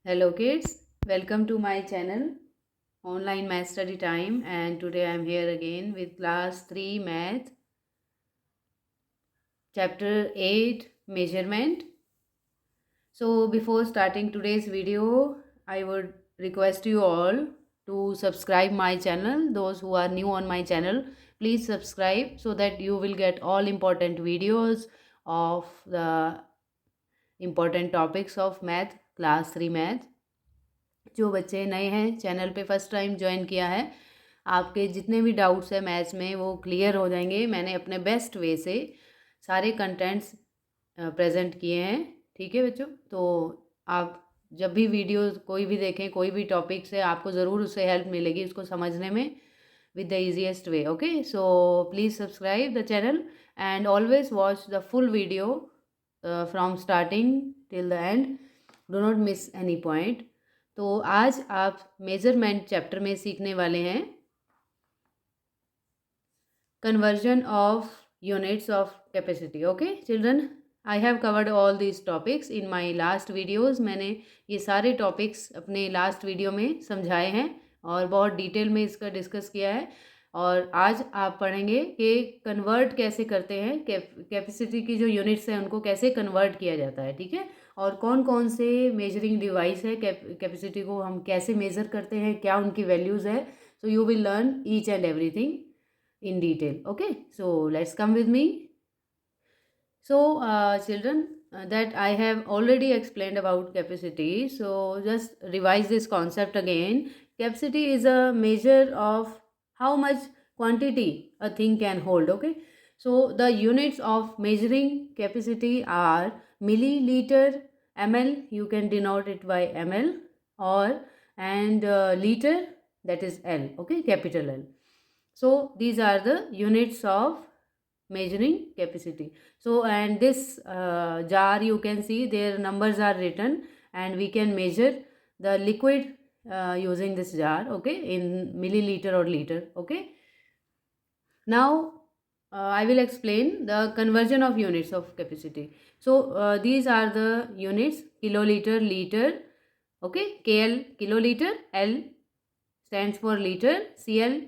Hello kids, welcome to my channel Online Math Study Time, and today I am here again with class 3 math chapter 8 measurement. So before starting today's video, I would request you all to subscribe my channel. Those who are new on my channel, please subscribe so that you will get all important videos of the important topics of math, class 3 math. जो बच्चे नए हैं channel पे first time join किया है, आपके जितने भी डाउट्स हैं मैथ्स में वो क्लियर हो जाएंगे। मैंने अपने बेस्ट वे से सारे कंटेंट्स प्रेजेंट किए हैं। ठीक है बच्चों, तो आप जब भी वीडियो कोई भी देखें, कोई भी टॉपिक से आपको ज़रूर उससे हेल्प मिलेगी उसको समझने में with the easiest way. Okay, so please subscribe the channel and always watch the full video from starting till the end. Do not miss any point. तो आज आप मेजरमेंट चैप्टर में सीखने वाले हैं conversion of units of capacity. Okay children, I have covered all these topics in my last videos. मैंने ये सारे टॉपिक्स अपने लास्ट वीडियो में समझाए हैं और बहुत डिटेल में इसका डिस्कस किया है। और आज आप पढ़ेंगे कि कन्वर्ट कैसे करते हैं, कैपेसिटी की जो यूनिट्स हैं उनको कैसे कन्वर्ट किया जाता है। ठीक है, और कौन कौन से मेजरिंग डिवाइस है, कैपेसिटी को हम कैसे मेज़र करते हैं, क्या उनकी वैल्यूज़ है। सो you will learn each and everything in detail. Okay, so let's come with me. So children, that I have already explained about capacity, so just revise this concept again. Capacity is a measure of how much quantity a thing can hold. Okay, so the units of measuring capacity are milliliter, ml, you can denote it by ml, or and liter, that is L. Okay, capital L. So these are the units of measuring capacity. So and this jar, you can see their numbers are written and we can measure the liquid using this jar. Okay, in milliliter or liter. Okay, now I will explain the conversion of units of capacity. So these are the units: kiloliter, liter. Okay, KL kiloliter, L stands for liter, CL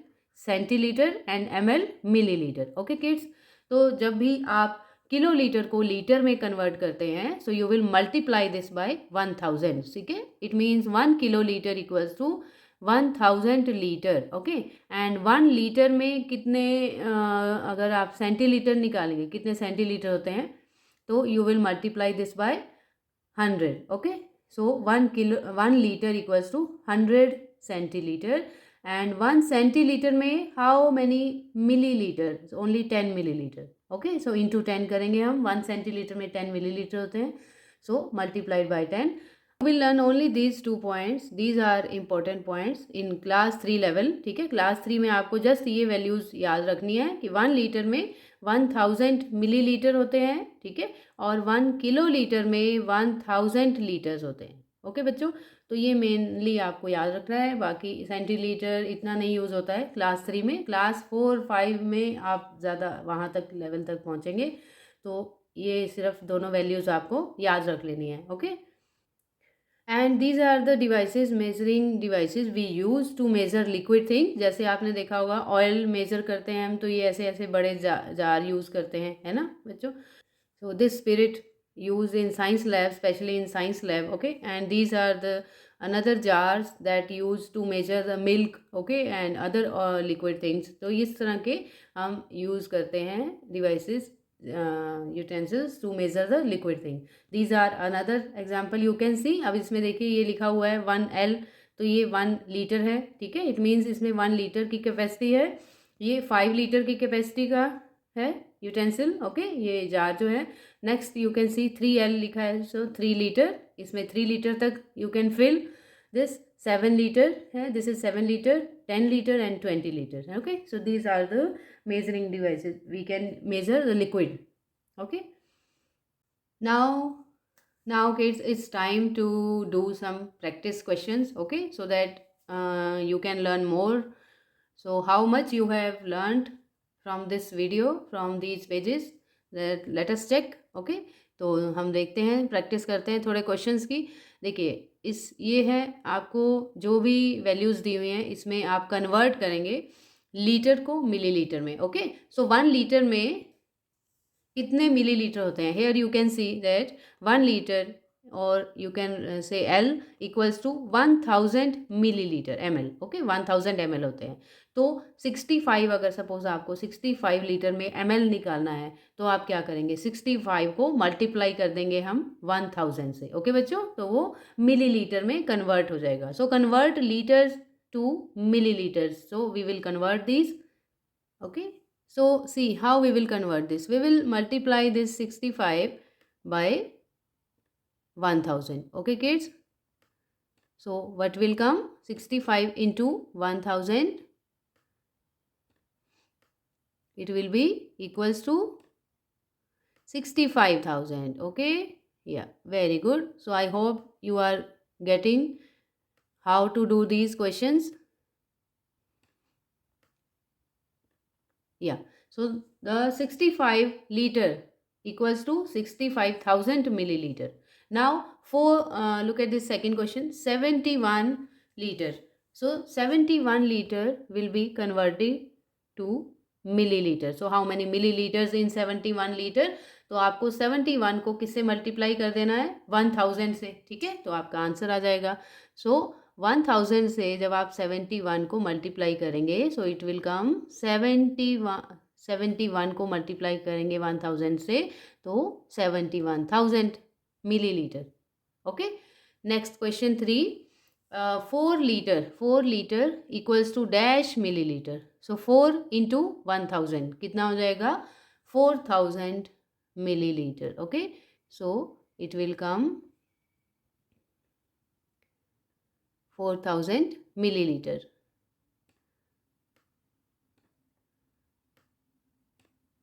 centilitre and ml millilitre. Okay kids, तो जब भी आप kilolitre को litre में convert करते हैं, so you will multiply this by 1000. ठीक है, it means 1 kilolitre equals to 1000 litre. Okay, and 1 litre में कितने अगर आप सेंटीलीटर निकालेंगे कितने सेंटीलीटर होते हैं, तो you will multiply this by 100. Okay, so 1 litre equals to 100 centilitre. and 1 centiliter में how many milliliter? only 10 milliliter. okay, so into 10 करेंगे हम. 1 centiliter में 10 milliliter होते हैं, so multiplied by 10. we will learn only these 2 points. these are important points in class 3 level. ठीक है, class 3 में आपको just ये values याद रखनी है कि 1 लीटर में 1000 मिलीलीटर होते हैं. ठीक है, और 1 किलोलीटर में 1000 लीटर्स होते हैं. ओके बच्चों, तो ये मेनली आपको याद रखना है. बाकी सेंटीलीटर इतना नहीं यूज़ होता है क्लास 3 में. क्लास 4-5 में आप ज़्यादा वहाँ तक लेवल तक पहुँचेंगे, तो ये सिर्फ दोनों वैल्यूज़ आपको याद रख लेनी है. Okay, and these are the devices, measuring devices we use to measure liquid thing. जैसे आपने देखा होगा ऑयल मेज़र करते हैं हम, तो ये ऐसे ऐसे बड़े जार यूज़ करते हैं, है ना बच्चों. so this spirit used in science lab, especially in science lab. okay, and these are the another jars that used to measure the milk. okay, and other liquid things. तो इस तरह के हम यूज़ करते हैं devices, utensils to measure the liquid thing. these are another example you can see. अब इसमें देखिए ये लिखा हुआ है 1L, तो ये 1 लीटर है. ठीक है, इट मीन्स इसमें 1 लीटर की कैपेसिटी है. ये 5 लीटर की कैपेसिटी का है यूटेंसिल. ओके, ये जार जो है. Next you can C 3L लिखा है, सो 3 लीटर. इसमें 3 लीटर तक you can fill. This 7 litre है, this is 7 litre, 10 litre and 20 litre. Okay, so these are the measuring devices, we can measure the liquid. Okay, now kids, it's time to do some practice questions. okay, so that you can learn more. so how much you have learned from this video, from these pages, that let us check. okay, तो हम देखते हैं, practice करते हैं थोड़े questions की। देखिए ये है, आपको जो भी वैल्यूज़ दी हुई हैं इसमें आप कन्वर्ट करेंगे लीटर को मिलीलीटर में। ओके, सो 1 लीटर में कितने मिलीलीटर होते हैं? Here you can see that 1 litre, और you can say L equals to 1000 millilitre ml। Okay, 1000 ml होते हैं। तो 65, अगर सपोज आपको 65 लीटर में ml निकालना है तो आप क्या करेंगे, 65 को मल्टीप्लाई कर देंगे हम 1000 से। ओके बच्चों, तो वो मिलीलीटर में कन्वर्ट हो जाएगा। So convert litres to millilitres, so we will convert this. Okay, so see how we will convert this. We will multiply this 65 by 1000. Okay kids, so what will come? 65 into 1000, it will be equals to 65,000. Okay, yeah, very good. So I hope you are getting how to do these questions. Yeah, so the 65 liter equals to 65,000 milliliter. Now look at this second question, 71 liter. So 71 liter will be converted to milliliter. So how many milliliters in 71 liter? तो आपको 71 को किससे multiply कर देना है? 1000 से। ठीक है, तो आपका आंसर आ जाएगा। सो 1000 से जब आप 71 को मल्टीप्लाई करेंगे, सो इट विल कम 71 को मल्टीप्लाई करेंगे 1000 से तो 71,000 millilitre. Okay, next question 3, 4 litre equals to dash millilitre. So 4 into 1000 कितना हो जाएगा? 4000 millilitre. Okay, so it will come 4000 milliliter.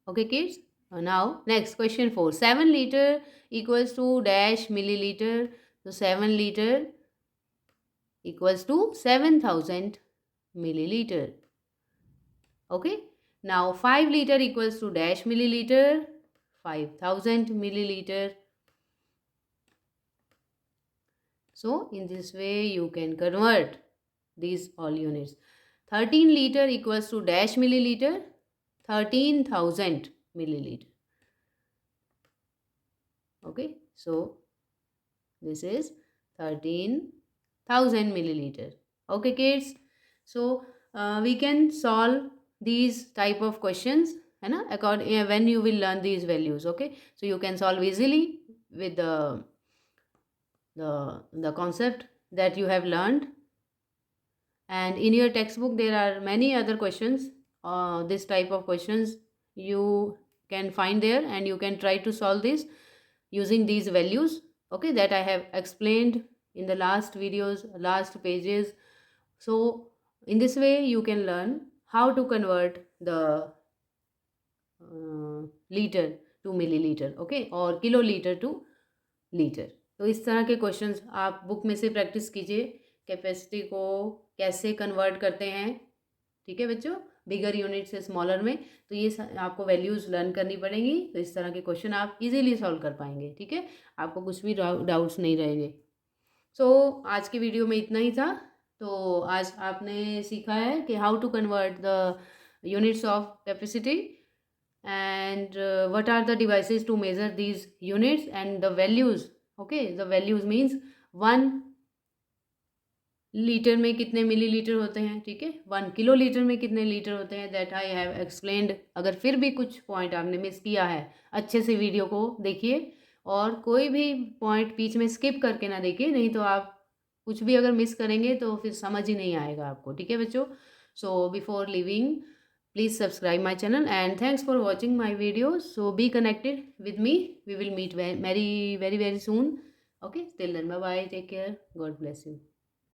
Okay kids, now next question 4, 7 liter equals to dash milliliter. So 7 liter equals to 7000 milliliter. Okay, now 5 liter equals to dash milliliter, 5000 milliliter. So in this way you can convert these all units. 13 liter equals to dash milliliter, 13,000 milliliter. Okay, so this is 13,000 milliliter. Okay kids, so we can solve these type of questions, है ना, according when you will learn these values. Okay, so you can solve easily with the concept that you have learned, and in your textbook there are many other questions. This type of questions you can find there, and you can try to solve this using these values, okay, that I have explained in the last videos, last pages. So in this way you can learn how to convert the liter to milliliter, okay, और kilolitre two litre. तो इस तरह के questions आप book में से practice कीजिए, capacity को कैसे कन्वर्ट करते हैं। ठीक है बच्चों, बिगर यूनिट से स्मॉलर में, तो ये आपको वैल्यूज़ लर्न करनी पड़ेंगी। तो इस तरह के क्वेश्चन आप इजीली सॉल्व कर पाएंगे। ठीक है, आपको कुछ भी डाउट्स नहीं रहेंगे। सो आज की वीडियो में इतना ही था। तो आज आपने सीखा है कि how to convert the units of capacity, and what are the devices to measure these units, and the values. Okay, the values means 1 litre में कितने मिलीलीटर होते हैं, ठीक है, 1 किलोलीटर में कितने लीटर होते हैं, दैट आई हैव एक्सप्लेन्ड। अगर फिर भी कुछ पॉइंट आपने मिस किया है, अच्छे से वीडियो को देखिए, और कोई भी पॉइंट बीच में स्किप करके ना देखिए, नहीं तो आप कुछ भी अगर मिस करेंगे तो फिर समझ ही नहीं आएगा आपको। ठीक है बच्चों, so before living please subscribe my channel, and thanks for watching my videos. So be connected with me, we will meet very soon. Okay, till then, bye bye, take care, God bless you.